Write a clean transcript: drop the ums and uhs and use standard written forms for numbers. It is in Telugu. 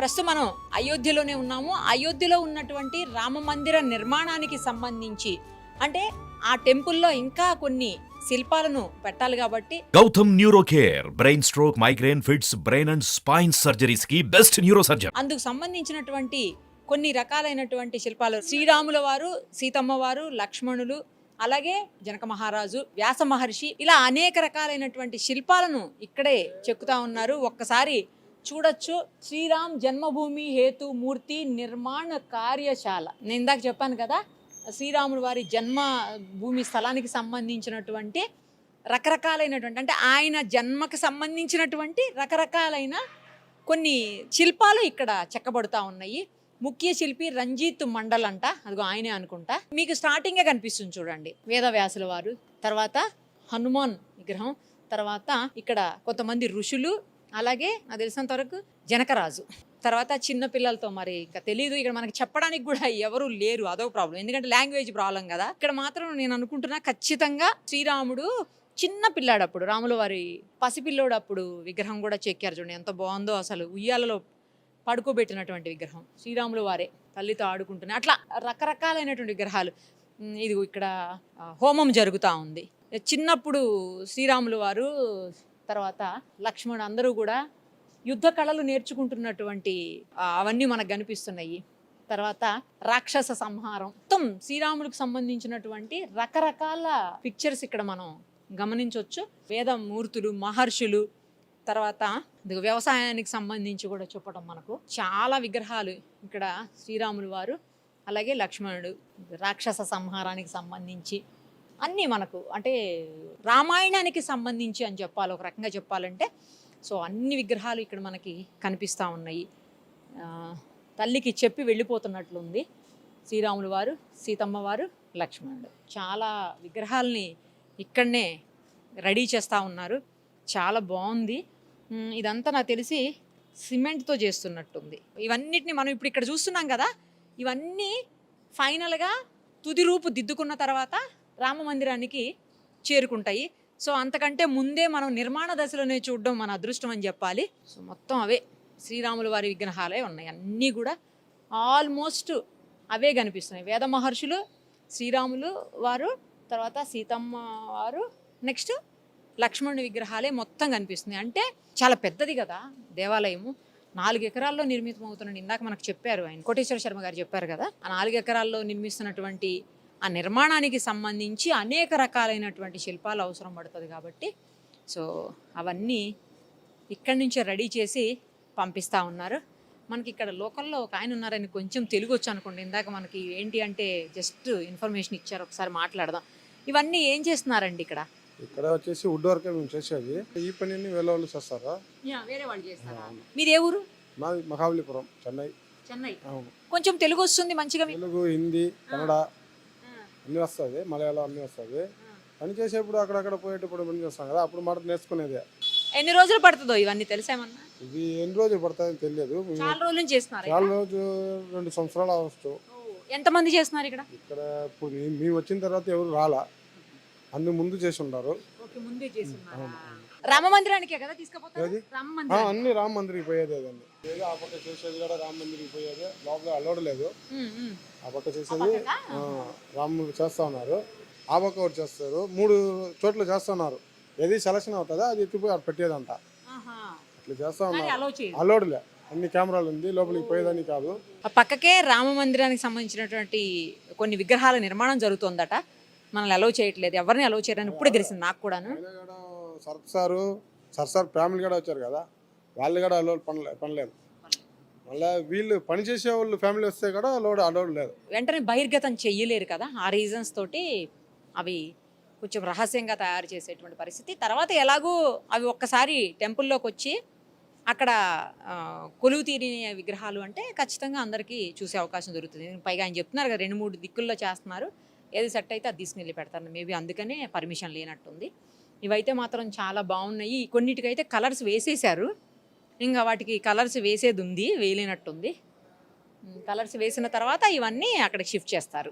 ప్రస్తుతం మనం అయోధ్యలోనే ఉన్నాము. అయోధ్యలో ఉన్నటువంటి రామ మందిర నిర్మాణానికి సంబంధించి అంటే ఆ టెంపుల్లో ఇంకా కొన్ని శిల్పాలను పెట్టాలి కాబట్టి Gautam neuro care brain stroke migraine fits brain and spine surgeries కి బెస్ట్ న్యూరో సర్జన్. అందుకు సంబంధించినటువంటి కొన్ని రకాలైనటువంటి శిల్పాలు శ్రీరాముల వారు, సీతమ్మ వారు, లక్ష్మణులు, అలాగే జనక మహారాజు, వ్యాస మహర్షి, ఇలా అనేక రకాలైనటువంటి శిల్పాలను ఇక్కడే చెక్కుతా ఉన్నారు. ఒక్కసారి చూడొచ్చు. శ్రీరామ్ జన్మభూమి హేతు మూర్తి నిర్మాణ కార్యశాల. నేను ఇందాక చెప్పాను కదా, శ్రీరాముల వారి జన్మ భూమి స్థలానికి సంబంధించినటువంటి రకరకాలైనటువంటి అంటే ఆయన జన్మకు సంబంధించినటువంటి రకరకాలైన కొన్ని శిల్పాలు ఇక్కడ చెక్కబడుతూ ఉన్నాయి. ముఖ్య శిల్పి రంజిత్ మండల్ అంట, అదిగో ఆయనే అనుకుంటా. మీకు స్టార్టింగే కనిపిస్తుంది చూడండి, వేదవ్యాసుల వారు, తర్వాత హనుమాన్ విగ్రహం, తర్వాత ఇక్కడ కొంతమంది ఋషులు, అలాగే నాకు తెలిసినంత వరకు జనకరాజు, తర్వాత చిన్న పిల్లలతో మరి ఇంకా తెలీదు. ఇక్కడ మనకి చెప్పడానికి కూడా ఎవరు లేరు, అదొక ప్రాబ్లం, ఎందుకంటే లాంగ్వేజ్ ప్రాబ్లం కదా. ఇక్కడ మాత్రం నేను అనుకుంటున్నా ఖచ్చితంగా శ్రీరాముడు చిన్న పిల్లాడు అప్పుడు, రాముల వారి పసిపిల్లోడు అప్పుడు విగ్రహం కూడా చెక్కారు. చూడండి ఎంత బాగుందో అసలు. ఉయ్యాలలో పడుకోబెట్టినటువంటి విగ్రహం శ్రీరాముల వారే తల్లితో ఆడుకుంటున్నాయి. అట్లా రకరకాలైనటువంటి విగ్రహాలు. ఇది ఇక్కడ హోమం జరుగుతూ ఉంది. చిన్నప్పుడు శ్రీరాముల వారు, తర్వాత లక్ష్మణుడు అందరూ కూడా యుద్ధ కళలు నేర్చుకుంటున్నటువంటి అవన్నీ మనకు కనిపిస్తున్నాయి. తర్వాత రాక్షస సంహారం, మొత్తం శ్రీరాములకు సంబంధించినటువంటి రకరకాల పిక్చర్స్ ఇక్కడ మనం గమనించవచ్చు. వేదమూర్తులు, మహర్షులు, తర్వాత వ్యవసాయానికి సంబంధించి కూడా చెప్పడం మనకు చాలా విగ్రహాలు ఇక్కడ శ్రీరాములు వారు, అలాగే లక్ష్మణుడు, రాక్షస సంహారానికి సంబంధించి అన్నీ మనకు అంటే రామాయణానికి సంబంధించి అని చెప్పాలి, ఒక రకంగా చెప్పాలంటే. సో అన్ని విగ్రహాలు ఇక్కడ మనకి కనిపిస్తూ ఉన్నాయి. తల్లికి చెప్పి వెళ్ళిపోతున్నట్లుంది శ్రీరాములు వారు, సీతమ్మ వారు, లక్ష్మణుడు. చాలా విగ్రహాలని ఇక్కడనే రెడీ చేస్తూ ఉన్నారు. చాలా బాగుంది. ఇదంతా నాకు తెలిసి సిమెంట్తో చేస్తున్నట్టుంది. ఇవన్నిటిని మనం ఇప్పుడు ఇక్కడ చూస్తున్నాం కదా, ఇవన్నీ ఫైనల్గా తుది రూపు దిద్దుకున్న తర్వాత రామ మందిరానికి చేరుకుంటాయి. సో అంతకంటే ముందే మనం నిర్మాణ దశలోనే చూడడం మన అదృష్టం అని చెప్పాలి. సో మొత్తం అవే శ్రీరాముల వారి విగ్రహాలే ఉన్నాయి. అన్నీ కూడా ఆల్మోస్ట్ అవే కనిపిస్తున్నాయి. వేద మహర్షులు, శ్రీరాములు వారు, తర్వాత సీతమ్మ వారు, నెక్స్ట్ లక్ష్మణుడి విగ్రహాలే మొత్తం కనిపిస్తున్నాయి. అంటే చాలా పెద్దది కదా దేవాలయము. 4 ఎకరాల్లో నిర్మితం అవుతున్నాడు. ఇందాక మనకు చెప్పారు ఆయన, కోటేశ్వర శర్మ గారు చెప్పారు కదా, ఆ 4 ఎకరాల్లో నిర్మిస్తున్నటువంటి ఆ నిర్మాణానికి సంబంధించి అనేక రకాలైనటువంటి శిల్పాలు అవసరం పడుతుంది కాబట్టి సో అవన్నీ ఇక్కడి నుంచే రెడీ చేసి పంపిస్తూ ఉన్నారు. మనకి ఇక్కడ లోకల్లో ఒక ఆయన ఉన్నారని కొంచెం తెలుగు వచ్చు అనుకోండి. ఇందాక మనకి ఏంటి అంటే జస్ట్ ఇన్ఫర్మేషన్ ఇచ్చారు, ఒకసారి మాట్లాడదాం. ఇవన్నీ ఏం చేస్తున్నారండి ఇక్కడ? ఇక్కడ వచ్చేసి వుడ్ వర్క్ మేము చేసేది. ఈ పనిని వేరే వాళ్ళు చేస్తారా? వేరే వాళ్ళు చేస్తారా? మీది ఏ ఊరు? మాది మహాబలిపురం, చెన్నై. చెన్నై. కొంచెం తెలుగు వస్తుంది మంచిగా? తెలుగు, హిందీ, కన్నడ అన్నీ వస్తుంది, మలయాళం అన్నీ వస్తుంది. పని చేసేప్పుడు అక్కడక్కడ పోయేటప్పుడు పని చేస్తాం కదా, అప్పుడు మాట నేర్చుకునేదే. ఎన్ని రోజులు పడుతుందో ఇవన్నీ తెలుసేమన్నా? ఇది ఎన్ని రోజులు పడుతుందని తెలియదు. చాలా రోజుల నుంచి చేస్తున్నారు. చాలా రోజు 2 సంవత్సరాలు అవచ్చు. ఎంతమంది చేస్తున్నారు ఇక్కడ? ఇక్కడ ఇప్పుడు మేము వచ్చిన తర్వాత ఎవరు రాలా, అందుకు ముందు చేసి ఉన్నారు. రామ మందిరానికే కదా తీసుకుపోతారు? అన్ని రామ మందిరికి పోయేది అదండి. ఏదో ఆ పక్క చేసేది కూడా రామ మందిరికి పోయేది, లోపల అలౌడ్ లేదు. ఆ పక్క చేసేది రాముడు చేస్తా ఉన్నారు, ఆ పక్క ఒకటి చేస్తారు. 3 చోట్ల చేస్తున్నారు. ఏది సెలక్షన్ అవుతుందో అది ఎత్తిపోయి అక్కడ పెట్టేదంట. అట్లా చేస్తా ఉన్నారు. అలౌడ్ లే, అన్ని కెమెరాలు ఉంది, లోపలికి పోయేదాన్ని కాదు. ఆ పక్కకే రామ మందిరానికి సంబంధించినటువంటి కొన్ని విగ్రహాల నిర్మాణం జరుగుతుందట. మనల్ని అలౌ చేయట్లేదు, ఎవరిని అలౌ చేయరని ఇప్పుడే తెలిసింది నాకు కూడాను. సర్సార్ ఫ్యామిలీ కూడా వచ్చారు కదా, వాళ్ళు కూడా అలౌడ్ పనిలేదు. మళ్ళీ వీళ్ళు పని చేసే వాళ్ళు ఫ్యామిలీ వస్తే కూడా అలౌడ్ లేదు. వెంటనే బహిర్గతం చెయ్యలేరు కదా, ఆ రీజన్స్ తోటి అవి కొంచెం రహస్యంగా తయారు చేసేటువంటి పరిస్థితి. తర్వాత ఎలాగో అవి ఒక్కసారి టెంపుల్లోకి వచ్చి అక్కడ కొలువు తీరిన విగ్రహాలు అంటే ఖచ్చితంగా అందరికీ చూసే అవకాశం దొరుకుతుంది. పైగా ఆయన చెప్తున్నారు కదా 2-3 దిక్కుల్లో చేస్తున్నారు, ఏది సెట్ అయితే అది తీసుకెళ్ళి పెడతారు. మేబీ అందుకనే పర్మిషన్ లేనట్టుంది. ఇవైతే మాత్రం చాలా బాగున్నాయి. కొన్నిటికైతే కలర్స్ వేసేసారు, ఇంకా వాటికి కలర్స్ వేసేది ఉంది, వేయలేనట్టుంది. కలర్స్ వేసిన తర్వాత ఇవన్నీ అక్కడికి షిఫ్ట్ చేస్తారు.